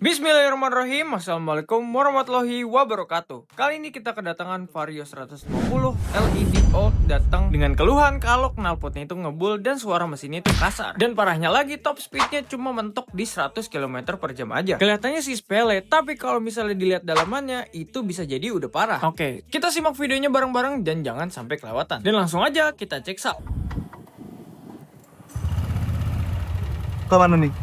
Bismillahirrahmanirrahim. Assalamualaikum warahmatullahi wabarakatuh. Kali ini kita kedatangan Vario 150 LED Old datang dengan keluhan kalau knalpotnya itu ngebul dan suara mesinnya itu kasar. Dan parahnya lagi top speednya cuma mentok di 100 km per jam aja. Kelihatannya sih sepele, tapi kalau misalnya dilihat dalamannya itu bisa jadi udah parah. Oke, kita simak videonya bareng-bareng dan jangan sampai kelewatan. Dan langsung aja kita cek sound. Ke mana nih?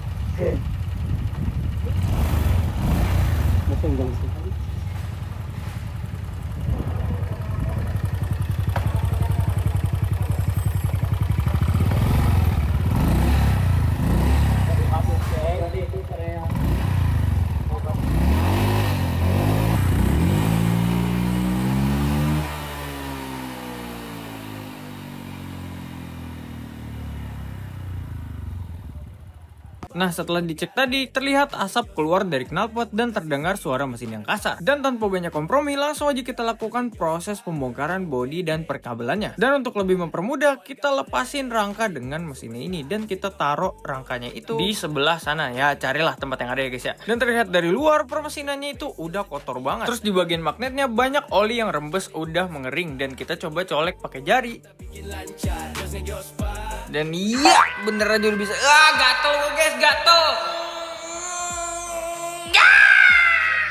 Nah, setelah dicek tadi, terlihat asap keluar dari knalpot dan terdengar suara mesin yang kasar. Dan tanpa banyak kompromi, langsung aja kita lakukan proses pembongkaran bodi dan perkabelannya. Dan untuk lebih mempermudah, kita lepasin rangka dengan mesin ini dan kita taruh rangkanya itu di sebelah sana. Ya, carilah tempat yang ada ya guys ya. Dan terlihat dari luar, permesinannya itu udah kotor banget. Terus di bagian magnetnya banyak oli yang rembes udah mengering dan kita coba colek pakai jari. Dan iya, bener aja udah bisa. Gatel guys, gatel.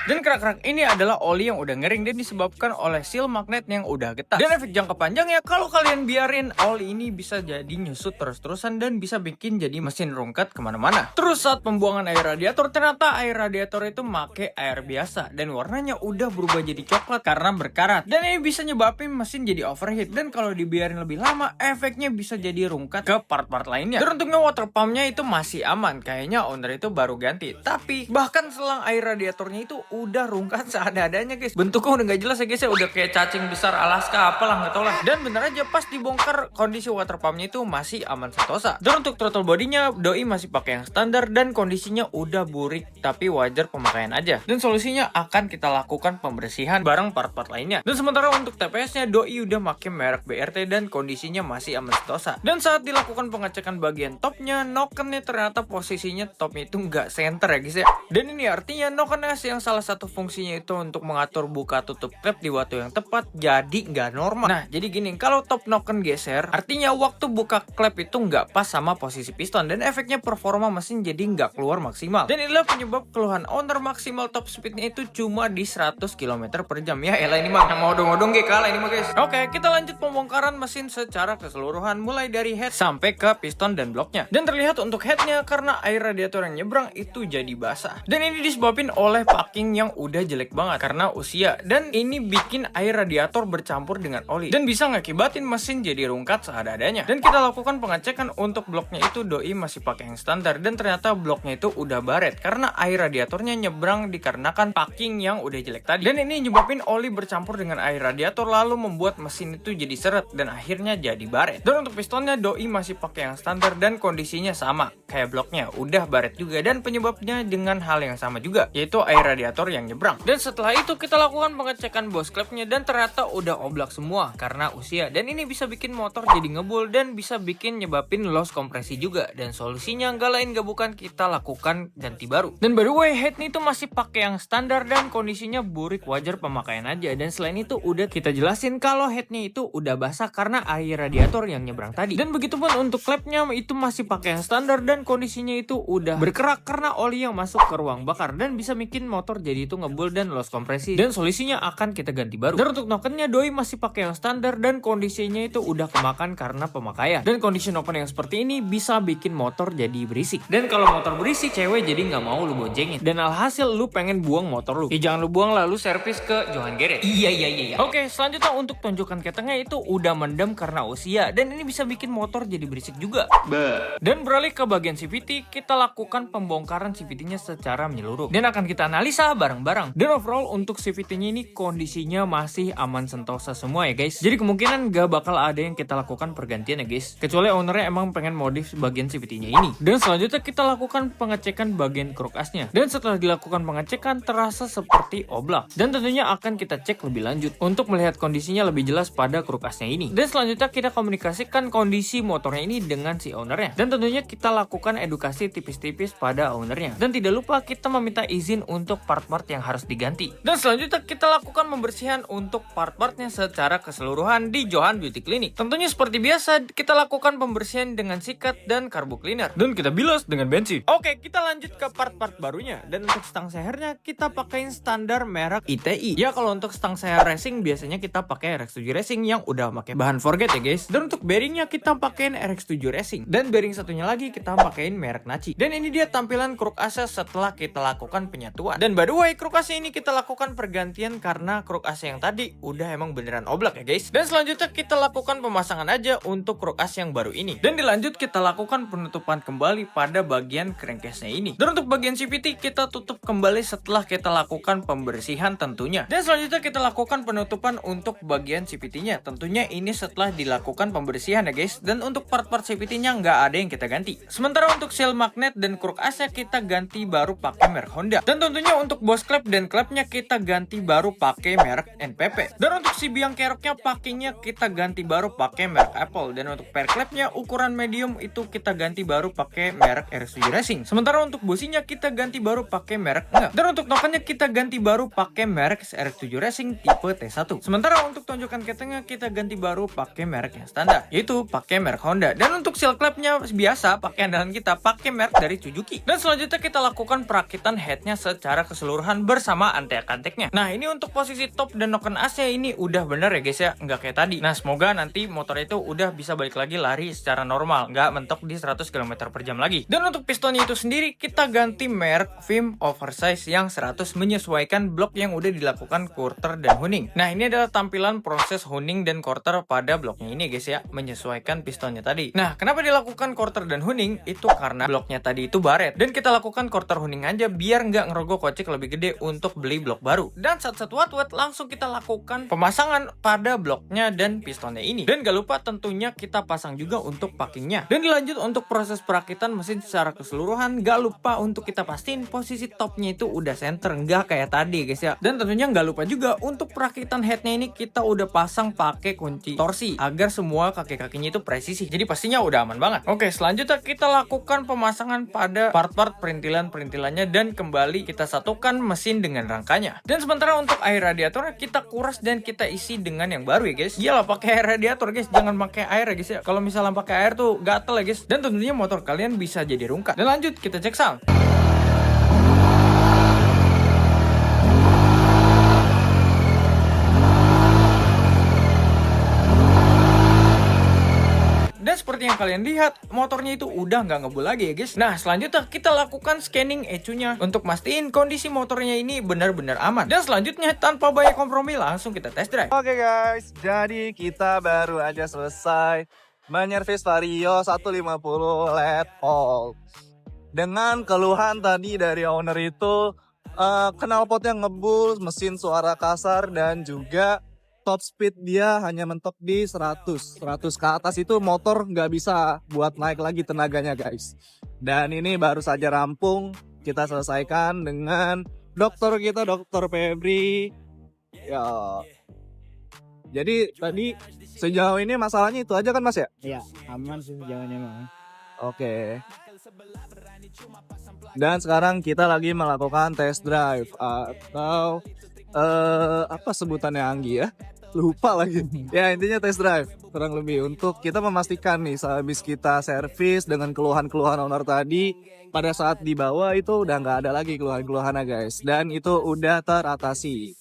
Dan kerak-kerak ini adalah oli yang udah ngering dan disebabkan oleh seal magnet yang udah getah. Dan efek jangka panjang ya, kalau kalian biarin oli ini bisa jadi nyusut terus-terusan dan bisa bikin jadi mesin rungkat kemana-mana. Terus saat pembuangan air radiator, ternyata air radiator itu make air biasa dan warnanya udah berubah jadi coklat karena berkarat. Dan ini bisa nyebabin mesin jadi overheat, dan kalau dibiarin lebih lama, efeknya bisa jadi rungkat ke part-part lainnya. Dan untuknya water pumpnya itu masih aman, kayaknya owner itu baru ganti. Tapi bahkan selang air radiatornya itu udah rungkat seadanya guys. Bentuknya udah nggak jelas ya guys ya, udah kayak cacing besar Alaska apalah nggak tau lah. Dan bener aja pas dibongkar kondisi water pumpnya itu masih aman sentosa. Dan untuk throttle bodinya doi masih pakai yang standar dan kondisinya udah burik, tapi wajar pemakaian aja. Dan solusinya akan kita lakukan pembersihan bareng part-part lainnya. Dan sementara untuk TPS-nya doi udah pakai merek BRT dan kondisinya masih aman sentosa. Dan saat dilakukan pengecekan bagian topnya, nokennya ternyata posisinya topnya itu nggak center ya guys ya. Dan ini artinya noken yang salah satu fungsinya itu untuk mengatur buka tutup klep di waktu yang tepat jadi nggak normal. Nah, jadi gini, kalau top noken geser, artinya waktu buka klep itu nggak pas sama posisi piston dan efeknya performa mesin jadi nggak keluar maksimal. Dan inilah penyebab keluhan owner maksimal top speednya itu cuma di 100 km per jam. Ya elah, ini mah mau odong-odong kalah ini mah guys. Oke, kita lanjut pembongkaran mesin secara keseluruhan mulai dari head sampai ke piston dan bloknya. Dan terlihat untuk headnya karena air radiator yang nyebrang itu jadi basah. Dan ini disebabkan oleh packing yang udah jelek banget karena usia, dan ini bikin air radiator bercampur dengan oli dan bisa ngakibatin mesin jadi rungkat seadanya. Dan kita lakukan pengecekan untuk bloknya itu doi masih pakai yang standar dan ternyata bloknya itu udah baret karena air radiatornya nyebrang dikarenakan packing yang udah jelek tadi. Dan ini nyebabin oli bercampur dengan air radiator lalu membuat mesin itu jadi seret dan akhirnya jadi baret. Dan untuk pistonnya doi masih pakai yang standar dan kondisinya sama kayak bloknya udah baret juga, dan penyebabnya dengan hal yang sama juga, yaitu air radiator yang nyebrang. Dan setelah itu kita lakukan pengecekan bos klepnya dan ternyata udah oblak semua karena usia, dan ini bisa bikin motor jadi ngebul dan bisa bikin nyebabin loss kompresi juga. Dan solusinya nggak lain nggak bukan kita lakukan ganti baru. Dan by the way, head nih itu masih pakai yang standar dan kondisinya burik, wajar pemakaian aja. Dan selain itu udah kita jelasin kalau headnya itu udah basah karena air radiator yang nyebrang tadi. Dan begitupun untuk klepnya itu masih pakai yang standar dan kondisinya itu udah berkerak karena oli yang masuk ke ruang bakar dan bisa bikin motor jadi itu ngebul dan loss kompresi, dan solusinya akan kita ganti baru. Dan untuk nokennya doi masih pakai yang standar dan kondisinya itu udah kemakan karena pemakaian. Dan kondisi noken yang seperti ini bisa bikin motor jadi berisik. Dan kalau motor berisik, cewek jadi nggak mau lu boncengin. Dan alhasil lu pengen buang motor lu. Ya jangan lu buang, lalu servis ke Johan Garage. Iya. Oke, selanjutnya untuk tonjokan ketengnya itu udah mendem karena usia, dan ini bisa bikin motor jadi berisik juga. Dan beralih ke bagian CVT, kita lakukan pembongkaran CVT-nya secara menyeluruh dan akan kita analisa barang-barang. Dan overall untuk CVT-nya ini kondisinya masih aman sentosa semua ya guys. Jadi kemungkinan gak bakal ada yang kita lakukan pergantian ya guys, kecuali ownernya emang pengen modif bagian CVT-nya ini. Dan selanjutnya kita lakukan pengecekan bagian kruk asnya. Dan setelah dilakukan pengecekan terasa seperti oblak. Dan tentunya akan kita cek lebih lanjut untuk melihat kondisinya lebih jelas pada kruk asnya ini. Dan selanjutnya kita komunikasikan kondisi motornya ini dengan si ownernya. Dan tentunya kita lakukan edukasi tipis-tipis pada ownernya. Dan tidak lupa kita meminta izin untuk part-part yang harus diganti. Dan selanjutnya kita lakukan pembersihan untuk part-partnya secara keseluruhan di Johan Beauty Clinic. Tentunya seperti biasa kita lakukan pembersihan dengan sikat dan carbo cleaner. Dan kita bilas dengan bensin. Oke, kita lanjut ke part-part barunya. Dan untuk stang sehernya kita pakein standar merek ITI. Ya kalau untuk stang seher racing biasanya kita pakai RX7 Racing yang udah pakai bahan forget ya guys. Dan untuk bearingnya kita pakein RX7 Racing. Dan bearing satunya lagi kita pakein merek Nachi. Dan ini dia tampilan kruk asnya setelah kita lakukan penyatuan. Dan by the way, kruk asnya ini kita lakukan pergantian karena kruk asnya yang tadi udah emang beneran oblak ya guys. Dan selanjutnya kita lakukan pemasangan aja untuk kruk as yang baru ini. Dan dilanjut kita lakukan penutupan kembali pada bagian crankcase-nya ini. Dan untuk bagian CVT kita tutup kembali setelah kita lakukan pembersihan tentunya. Dan selanjutnya kita lakukan penutupan untuk bagian CVT-nya. Tentunya ini setelah dilakukan pembersihan ya guys. Dan untuk part-part CVT-nya nggak ada yang kita ganti. Sementara untuk seal magnet dan kruk asnya kita ganti baru pakai merek Honda. Dan tentunya untuk bos klep dan klepnya kita ganti baru pakai merek NPP. Dan untuk si biang keroknya pakainya kita ganti baru pakai merek Apple. Dan untuk per klepnya ukuran medium itu kita ganti baru pakai merek RX7 Racing. Sementara untuk businya kita ganti baru pakai merek enggak. Dan untuk tokennya kita ganti baru pakai merek RX7 Racing tipe T1. Sementara untuk tonjokan ketengnya kita ganti baru pakai merek yang standar, yaitu pakai merek Honda. Dan untuk seal klepnya biasa pakai andalan kita pakai merek dari Suzuki. Dan selanjutnya kita lakukan perakitan headnya secara keseluruhan bersama antek-anteknya. Nah ini untuk posisi top dan noken asnya ini udah bener ya guys ya, nggak kayak tadi. Nah semoga nanti motor itu udah bisa balik lagi lari secara normal, nggak mentok di 100 km per jam lagi. Dan untuk pistonnya itu sendiri kita ganti merek Vim Oversize yang 100 menyesuaikan blok yang udah dilakukan quarter dan honing. Nah ini adalah tampilan proses honing dan quarter pada bloknya ini guys ya, menyesuaikan pistonnya tadi. Nah kenapa dilakukan quarter dan honing? Itu karena bloknya tadi itu baret. Dan kita lakukan quarter honing aja biar nggak ngerogoh kocek lebih gede untuk beli blok baru. Dan saat wat langsung kita lakukan pemasangan pada bloknya dan pistonnya ini. Dan gak lupa tentunya kita pasang juga untuk packingnya. Dan dilanjut untuk proses perakitan mesin secara keseluruhan. Gak lupa untuk kita pastiin posisi topnya itu udah center, nggak kayak tadi guys ya. Dan tentunya gak lupa juga untuk perakitan headnya ini kita udah pasang pakai kunci torsi agar semua kaki-kakinya itu presisi. Jadi pastinya udah aman banget. Oke, selanjutnya kita lakukan pemasangan pada part-part perintilan-perintilannya dan kembali kita satukan mesin dengan rangkanya. Dan sementara untuk air radiatornya kita kuras dan kita isi dengan yang baru ya guys. Iyalah pakai air radiator guys, jangan pakai air ya guys ya. Kalau misalnya pakai air tuh gatel ya guys. Dan tentunya motor kalian bisa jadi rungkat. Dan lanjut kita cek sound. Dan seperti yang kalian lihat, motornya itu udah nggak ngebul lagi ya guys. Nah selanjutnya kita lakukan scanning ECU-nya untuk mastiin kondisi motornya ini benar-benar aman. Dan selanjutnya tanpa banyak kompromi langsung kita test drive. Oke guys, jadi kita baru aja selesai menyervis Vario 150 LED all. Dengan keluhan tadi dari owner itu knalpotnya ngebul, mesin suara kasar, dan juga top speed dia hanya mentok di 100 ke atas itu motor nggak bisa buat naik lagi tenaganya guys. Dan ini baru saja rampung kita selesaikan dengan dokter kita, Dokter Febri ya. Jadi tadi sejauh ini masalahnya itu aja kan mas ya? Iya, aman sih jalannya mah. Oke. Dan sekarang kita lagi melakukan test drive atau apa sebutannya Anggi ya? Lupa lagi. Ya intinya test drive kurang lebih untuk kita memastikan nih sehabis kita servis dengan keluhan-keluhan owner tadi, pada saat dibawa itu udah nggak ada lagi keluhan-keluhannya guys, dan itu udah teratasi.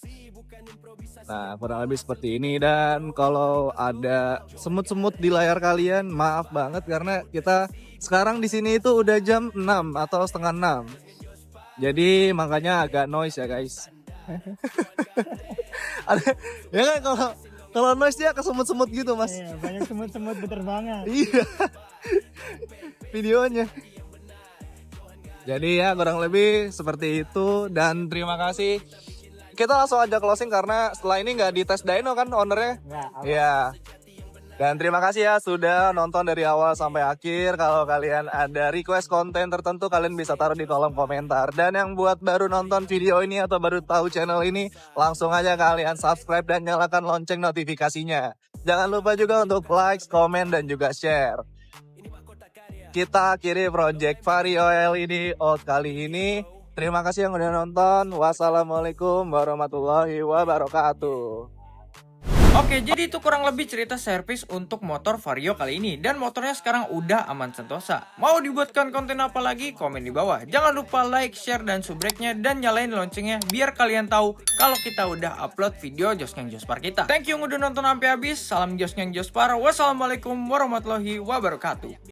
Nah kurang lebih seperti ini. Dan kalau ada semut-semut di layar kalian maaf banget karena kita sekarang di sini itu udah jam 6 atau setengah 6. Jadi makanya agak noise ya guys. Ada ya kan kalau noise dia kesemut-semut gitu mas. Iya, banyak semut-semut berterbangan. Iya. Videonya. Jadi ya kurang lebih seperti itu. Dan terima kasih. Kita langsung aja closing karena setelah ini nggak dites dyno kan ownernya. Iya. Dan terima kasih ya sudah nonton dari awal sampai akhir. Kalau kalian ada request konten tertentu kalian bisa taruh di kolom komentar. Dan yang buat baru nonton video ini atau baru tahu channel ini, langsung aja kalian subscribe dan nyalakan lonceng notifikasinya. Jangan lupa juga untuk like, komen, dan juga share. Kita akhiri Project Vario LED kali ini. Terima kasih yang udah nonton. Wassalamualaikum warahmatullahi wabarakatuh. Oke, jadi itu kurang lebih cerita servis untuk motor Vario kali ini. Dan motornya sekarang udah aman sentosa. Mau dibuatkan konten apa lagi? Komen di bawah. Jangan lupa like, share, dan subscribe-nya. Dan nyalain loncengnya biar kalian tahu kalau kita udah upload video Josnyang Jospar kita. Thank you yang udah nonton sampai habis. Salam Josnyang Jospar. Wassalamualaikum warahmatullahi wabarakatuh.